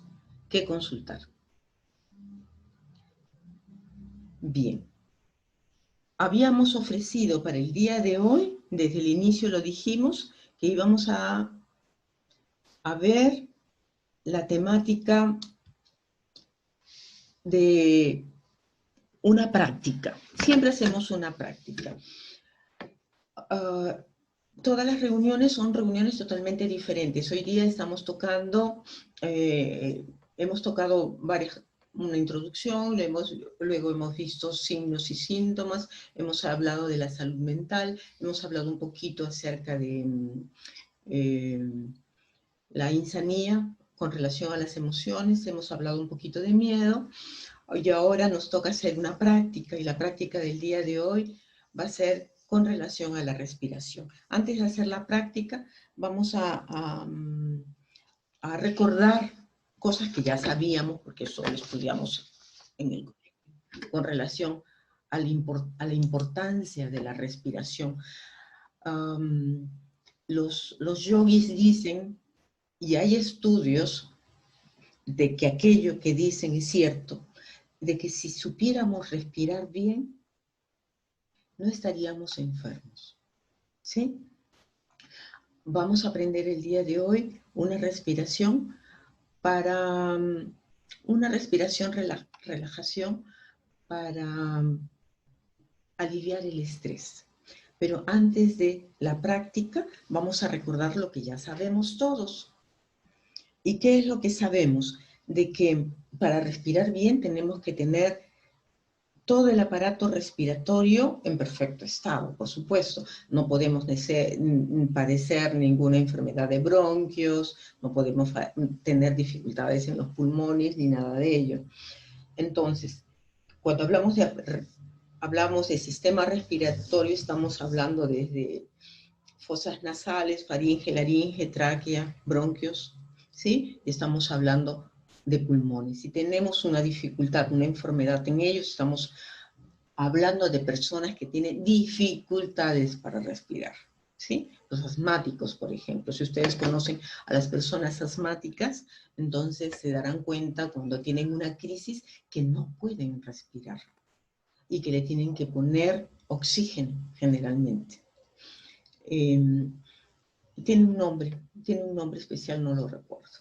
S1: que consultar. Bien. Habíamos ofrecido para el día de hoy, desde el inicio lo dijimos, que íbamos a ver la temática de una práctica. Siempre hacemos una práctica. Todas las reuniones son reuniones totalmente diferentes. Hoy día estamos tocando, hemos tocado una introducción, luego hemos visto signos y síntomas, hemos hablado de la salud mental, hemos hablado un poquito acerca de la insanía con relación a las emociones, hemos hablado un poquito de miedo, y ahora nos toca hacer una práctica, y la práctica del día de hoy va a ser con relación a la respiración. Antes de hacer la práctica, vamos a recordar cosas que ya sabíamos, porque eso lo estudiamos en el colegio, con relación a la importancia de la respiración. Los yogis dicen, y hay estudios de que aquello que dicen es cierto, de que si supiéramos respirar bien, no estaríamos enfermos, ¿sí? Vamos a aprender el día de hoy una respiración para una respiración relajación para aliviar el estrés. Pero antes de la práctica, vamos a recordar lo que ya sabemos todos. ¿Y qué es lo que sabemos? De que para respirar bien tenemos que tener todo el aparato respiratorio en perfecto estado, por supuesto. No podemos padecer ninguna enfermedad de bronquios, no podemos tener dificultades en los pulmones ni nada de ello. Entonces, cuando hablamos de sistema respiratorio, estamos hablando desde fosas nasales, faringe, laringe, tráquea, bronquios, ¿sí? Estamos hablando de pulmones. Si tenemos una dificultad, una enfermedad en ellos, estamos hablando de personas que tienen dificultades para respirar, ¿sí? Los asmáticos, por ejemplo. Si ustedes conocen a las personas asmáticas, entonces se darán cuenta cuando tienen una crisis que no pueden respirar y que le tienen que poner oxígeno generalmente. tiene un nombre especial, no lo recuerdo.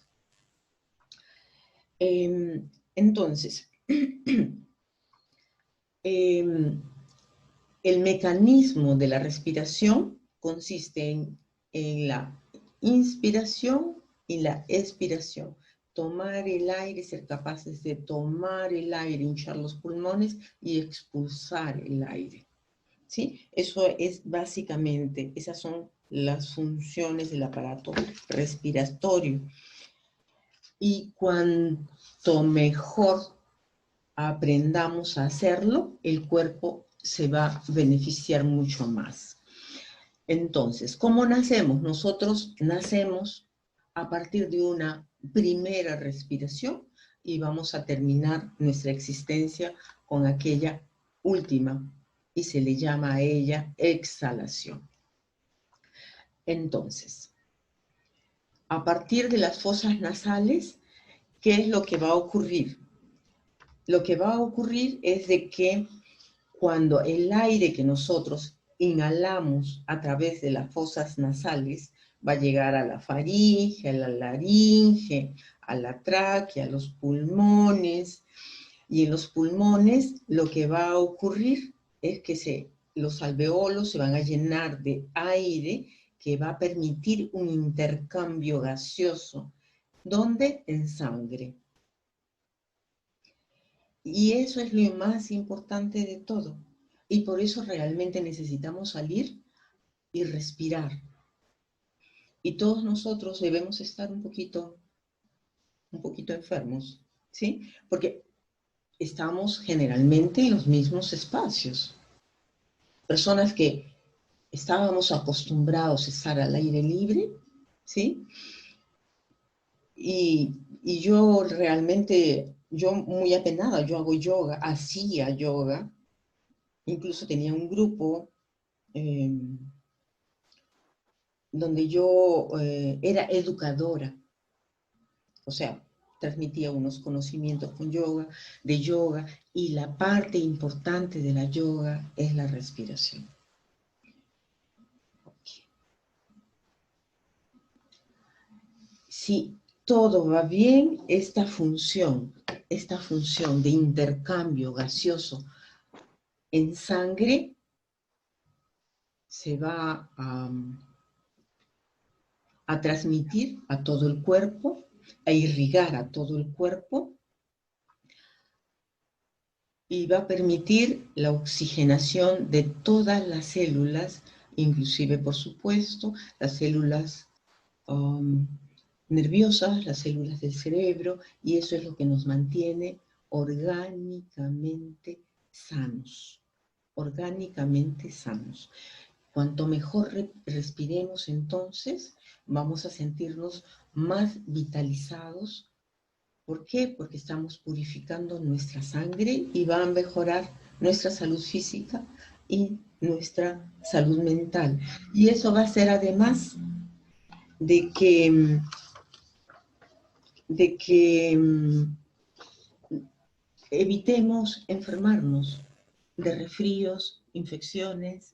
S1: Entonces, el mecanismo de la respiración consiste en la inspiración y la expiración. Tomar el aire, ser capaces de tomar el aire, hinchar los pulmones y expulsar el aire. ¿Sí? Eso es básicamente, esas son las funciones del aparato respiratorio. Y cuanto mejor aprendamos a hacerlo, el cuerpo se va a beneficiar mucho más. Entonces, ¿cómo nacemos? Nosotros nacemos a partir de una primera respiración y vamos a terminar nuestra existencia con aquella última y se le llama a ella exhalación. Entonces, a partir de las fosas nasales, ¿qué es lo que va a ocurrir? Lo que va a ocurrir es de que cuando el aire que nosotros inhalamos a través de las fosas nasales va a llegar a la faringe, a la laringe, a la tráquea, a los pulmones, y en los pulmones lo que va a ocurrir es que los alveolos se van a llenar de aire que va a permitir un intercambio gaseoso. ¿Dónde? En sangre. Y eso es lo más importante de todo. Y por eso realmente necesitamos salir y respirar. Y todos nosotros debemos estar un poquito enfermos, ¿sí? Porque estamos generalmente en los mismos espacios. Personas que estábamos acostumbrados a estar al aire libre, ¿sí? Y yo realmente, yo muy apenada, yo hago yoga, hacía yoga, incluso tenía un grupo donde yo era educadora, o sea, transmitía unos conocimientos de yoga, y la parte importante de la yoga es la respiración. Okay. Si todo va bien, esta función de intercambio gaseoso en sangre se va a transmitir a todo el cuerpo, a irrigar a todo el cuerpo, y va a permitir la oxigenación de todas las células, inclusive, por supuesto, las células nerviosas, las células del cerebro, y eso es lo que nos mantiene orgánicamente sanos. Orgánicamente sanos. Cuanto mejor respiremos, entonces, vamos a sentirnos más vitalizados. ¿Por qué? Porque estamos purificando nuestra sangre y va a mejorar nuestra salud física y nuestra salud mental. Y eso va a ser además de que evitemos enfermarnos de resfríos, infecciones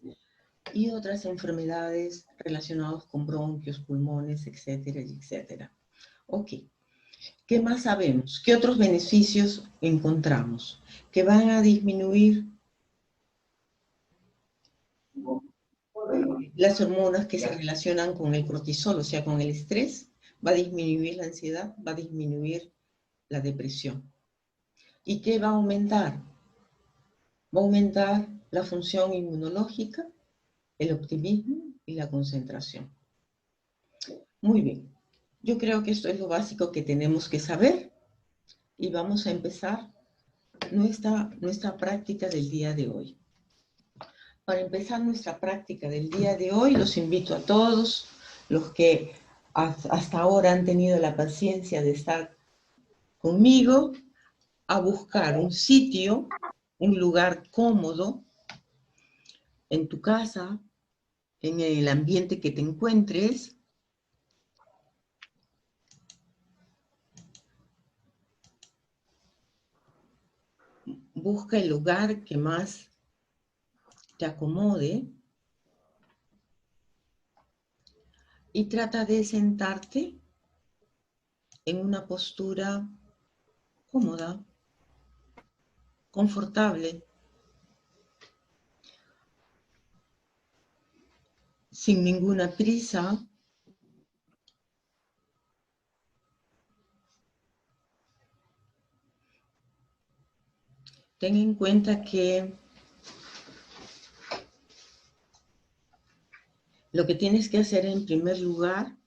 S1: y otras enfermedades relacionadas con bronquios, pulmones, etcétera, etcétera. Ok. ¿Qué más sabemos? ¿Qué otros beneficios encontramos? Que van a disminuir las hormonas que se relacionan con el cortisol, o sea, con el estrés, va a disminuir la ansiedad, va a disminuir la depresión. ¿Y qué va a aumentar? Va a aumentar la función inmunológica, el optimismo y la concentración. Muy bien. Yo creo que esto es lo básico que tenemos que saber y vamos a empezar nuestra práctica del día de hoy. Para empezar nuestra práctica del día de hoy, los invito a todos los que hasta ahora han tenido la paciencia de estar conmigo a buscar un sitio, un lugar cómodo en tu casa, en el ambiente que te encuentres. Busca el lugar que más te acomode Y trata de sentarte en una postura cómoda, confortable, sin ninguna prisa. Ten en cuenta que lo que tienes que hacer en primer lugar,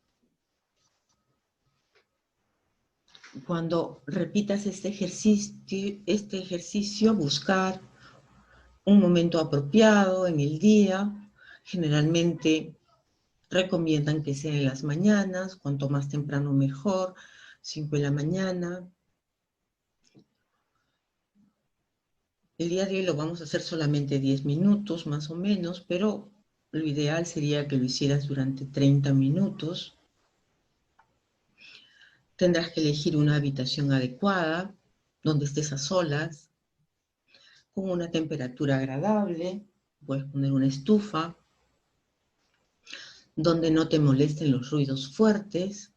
S1: cuando repitas este ejercicio, buscar un momento apropiado en el día. Generalmente recomiendan que sea en las mañanas, cuanto más temprano mejor, 5 de la mañana. El día de hoy lo vamos a hacer solamente 10 minutos más o menos, pero lo ideal sería que lo hicieras durante 30 minutos. Tendrás que elegir una habitación adecuada, donde estés a solas, con una temperatura agradable. Puedes poner una estufa, donde no te molesten los ruidos fuertes.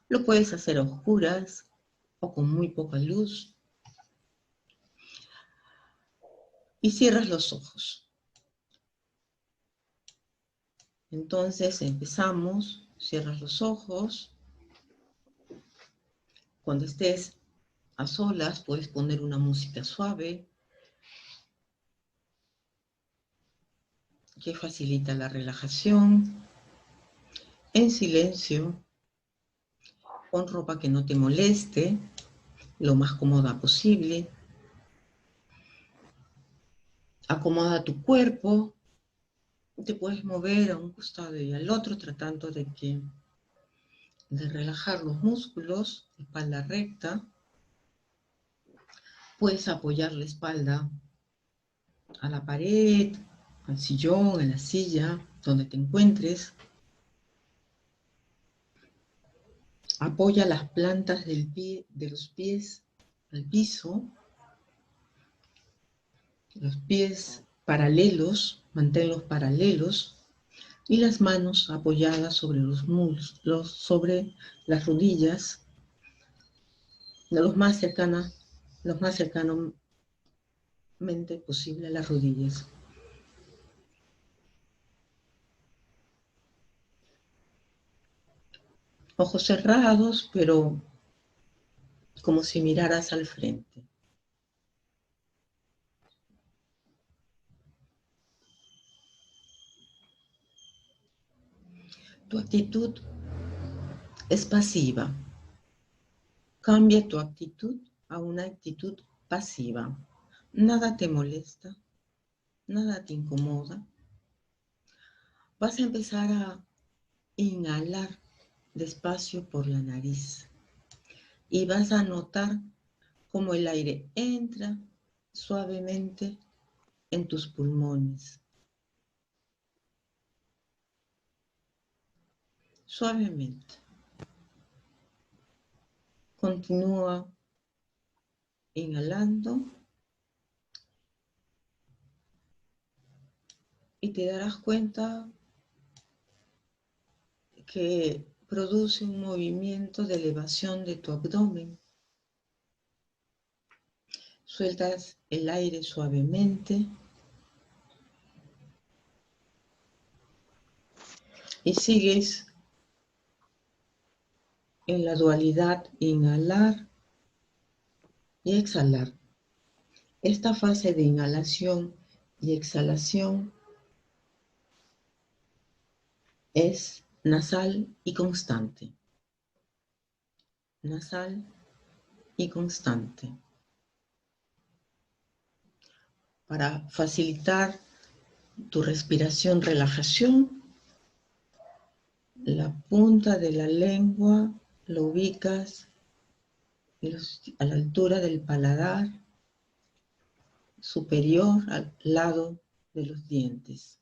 S1: Lo puedes hacer a oscuras o con muy poca luz. Y cierras los ojos. Entonces empezamos, cierras los ojos. Cuando estés a solas puedes poner una música suave que facilita la relajación, en silencio, con ropa que no te moleste, lo más cómoda posible. Acomoda tu cuerpo, te puedes mover a un costado y al otro tratando de relajar los músculos, espalda recta. Puedes apoyar la espalda a la pared, al sillón, a la silla, donde te encuentres. Apoya las plantas de los pies al piso, los pies paralelos, manténlos paralelos, y las manos apoyadas sobre los muslos, sobre las rodillas, los más cercanamente posible a las rodillas. Ojos cerrados, pero como si miraras al frente. Tu actitud es pasiva. Cambia tu actitud a una actitud pasiva. Nada te molesta, nada te incomoda. Vas a empezar a inhalar despacio por la nariz y vas a notar cómo el aire entra suavemente en tus pulmones. Suavemente. Continúa inhalando y te darás cuenta que produce un movimiento de elevación de tu abdomen. Sueltas el aire suavemente y sigues en la dualidad inhalar y exhalar. Esta fase de inhalación y exhalación es nasal y constante. Nasal y constante. Para facilitar tu respiración, relajación, la punta de la lengua lo ubicas a la altura del paladar superior al lado de los dientes.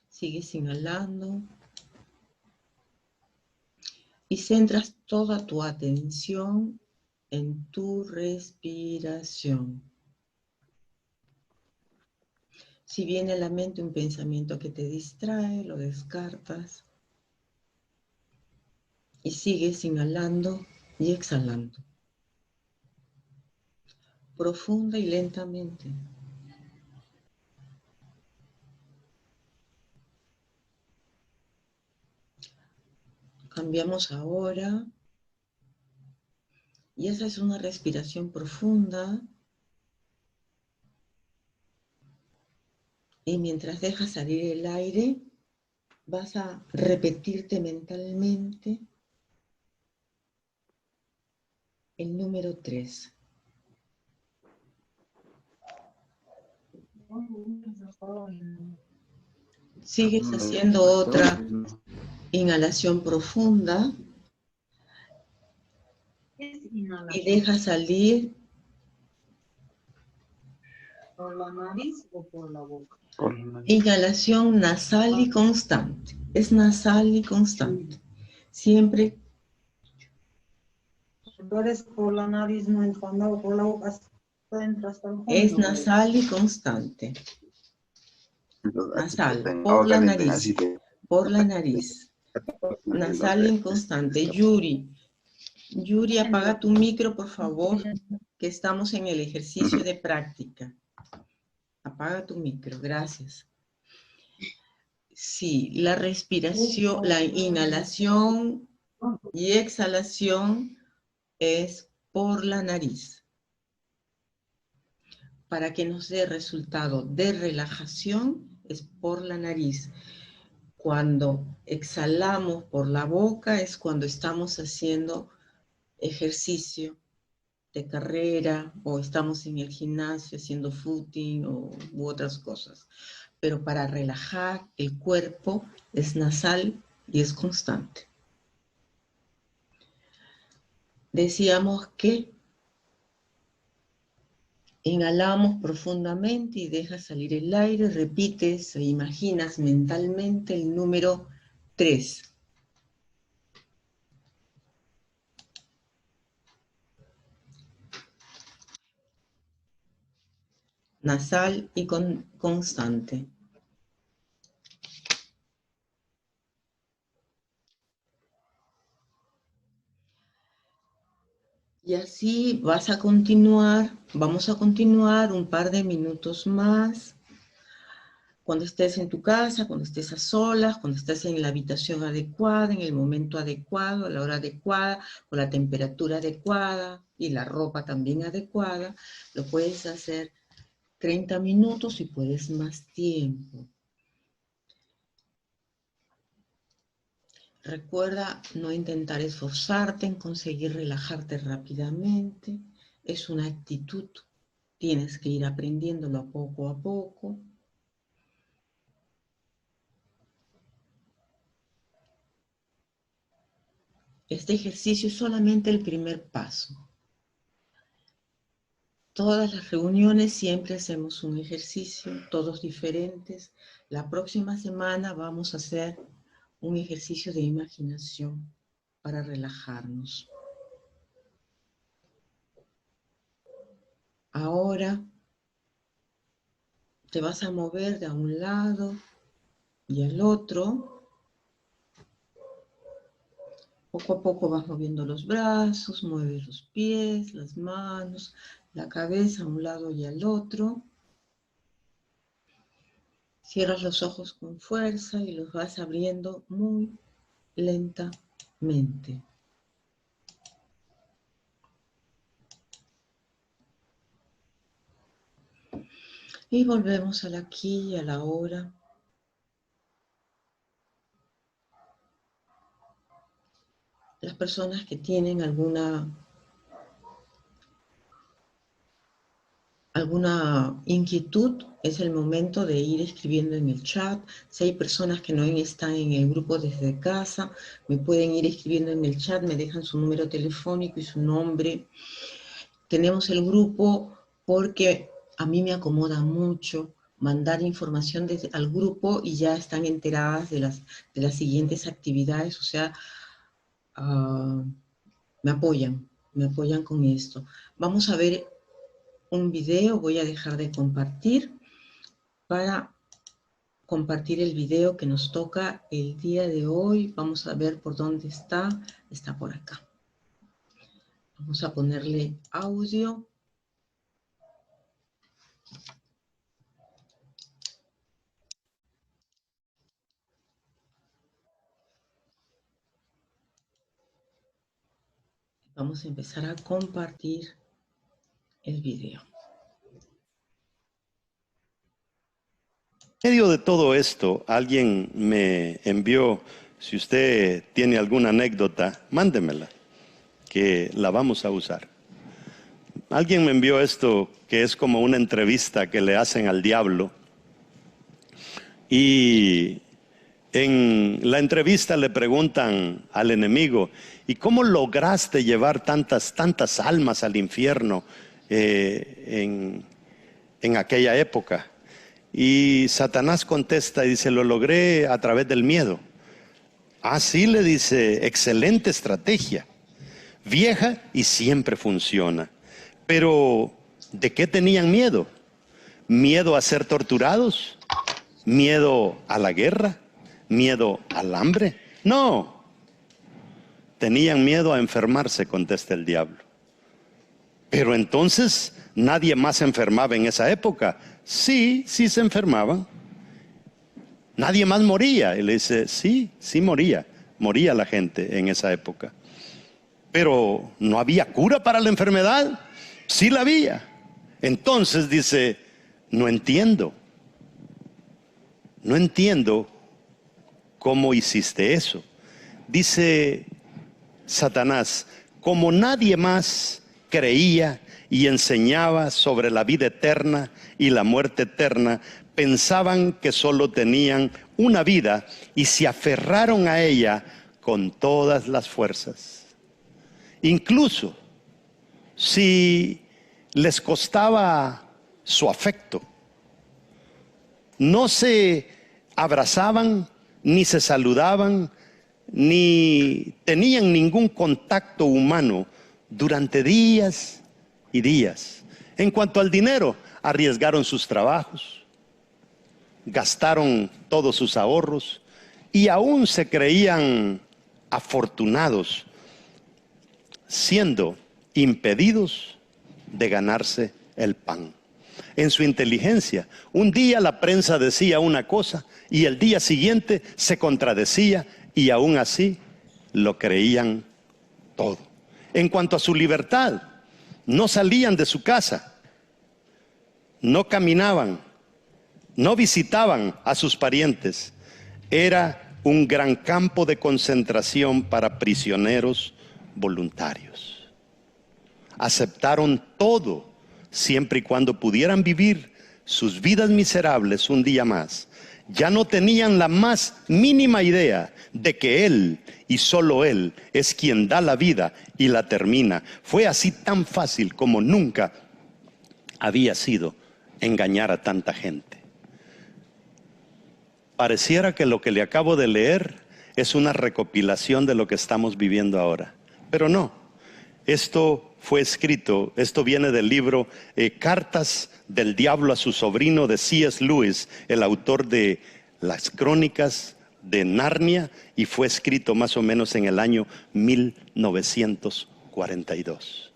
S1: Sigues inhalando y centras toda tu atención en tu respiración. Si viene a la mente un pensamiento que te distrae, lo descartas y sigues inhalando y exhalando. Profunda y lentamente. Cambiamos ahora. Y esa es una respiración profunda. Y mientras dejas salir el aire, vas a repetirte mentalmente el número 3. Sigues haciendo otra inhalación profunda y dejas salir.
S2: ¿Por la nariz o por la boca?
S1: Inhalación nasal y constante. Es nasal y constante. Siempre.
S2: Tú eres por la nariz, no entrando por la boca, entra hasta el fondo.
S1: Es nasal y constante. Nasal, por la nariz. Por la nariz. Nasal y constante. Yuri. Yuri, apaga tu micro, por favor, que estamos en el ejercicio de práctica. Apaga tu micro, gracias. Sí, la respiración, la inhalación y exhalación es por la nariz. Para que nos dé resultado de relajación, es por la nariz. Cuando exhalamos por la boca es cuando estamos haciendo ejercicio de carrera o estamos en el gimnasio haciendo footing u otras cosas. Pero para relajar el cuerpo es nasal y es constante. Decíamos que inhalamos profundamente y dejas salir el aire, repites e imaginas mentalmente el número 3. Nasal y constante. Y así vamos a continuar un par de minutos más. Cuando estés en tu casa, cuando estés a solas, cuando estés en la habitación adecuada, en el momento adecuado, a la hora adecuada, con la temperatura adecuada y la ropa también adecuada, lo puedes hacer 30 minutos y puedes más tiempo. Recuerda no intentar esforzarte en conseguir relajarte rápidamente. Es una actitud. Tienes que ir aprendiéndolo poco a poco. Este ejercicio es solamente el primer paso. Todas las reuniones siempre hacemos un ejercicio, todos diferentes. La próxima semana vamos a hacer un ejercicio de imaginación para relajarnos. Ahora te vas a mover de a un lado y al otro. Poco a poco vas moviendo los brazos, mueves los pies, las manos, la cabeza a un lado y al otro. Cierras los ojos con fuerza y los vas abriendo muy lentamente. Y volvemos al aquí y a la ahora. Las personas que tienen alguna inquietud, es el momento de ir escribiendo en el chat. Si hay personas que no están en el grupo desde casa, me pueden ir escribiendo en el chat, me dejan su número telefónico y su nombre. Tenemos el grupo porque a mí me acomoda mucho mandar información al grupo y ya están enteradas de las siguientes actividades, o sea, me apoyan. me apoyan con esto. Vamos a ver un video, voy a dejar de compartir para compartir el video que nos toca el día de hoy. Vamos a ver por dónde está. Está por acá. Vamos a ponerle audio. Vamos a empezar a compartir el video.
S3: En medio de todo esto, alguien me envió, si usted tiene alguna anécdota, mándemela, que la vamos a usar. Alguien me envió esto, que es como una entrevista que le hacen al diablo. Y en la entrevista le preguntan al enemigo, ¿y cómo lograste llevar tantas almas al infierno en aquella época? Y Satanás contesta y dice, lo logré a través del miedo. Ah, sí, le dice, excelente estrategia, vieja y siempre funciona. Pero, ¿de qué tenían miedo? ¿Miedo a ser torturados? ¿Miedo a la guerra? ¿Miedo al hambre? No. Tenían miedo a enfermarse, contesta el diablo. Pero entonces, ¿nadie más se enfermaba en esa época? Sí, sí se enfermaban. ¿Nadie más moría? Y le dice, sí, sí moría la gente en esa época. Pero ¿no había cura para la enfermedad? Sí la había. Entonces dice, no entiendo cómo hiciste eso. Dice Satanás, como nadie más creía y enseñaba sobre la vida eterna y la muerte eterna, pensaban que solo tenían una vida y se aferraron a ella con todas las fuerzas. Incluso si les costaba su afecto, no se abrazaban, ni se saludaban, ni tenían ningún contacto humano durante días y días. En cuanto al dinero, arriesgaron sus trabajos, gastaron todos sus ahorros y aún se creían afortunados, siendo impedidos de ganarse el pan. En su inteligencia, un día la prensa decía una cosa y el día siguiente se contradecía y aún así lo creían todo. En cuanto a su libertad, no salían de su casa, no caminaban, no visitaban a sus parientes. Era un gran campo de concentración para prisioneros voluntarios. Aceptaron todo, siempre y cuando pudieran vivir sus vidas miserables un día más. Ya no tenían la más mínima idea de que Él y solo Él es quien da la vida y la termina. Fue así tan fácil como nunca había sido engañar a tanta gente. Pareciera que lo que le acabo de leer es una recopilación de lo que estamos viviendo ahora, pero no. Esto fue escrito, esto viene del libro Cartas del Diablo a su sobrino de C.S. Lewis, el autor de las Crónicas de Narnia, y fue escrito más o menos en el año 1942.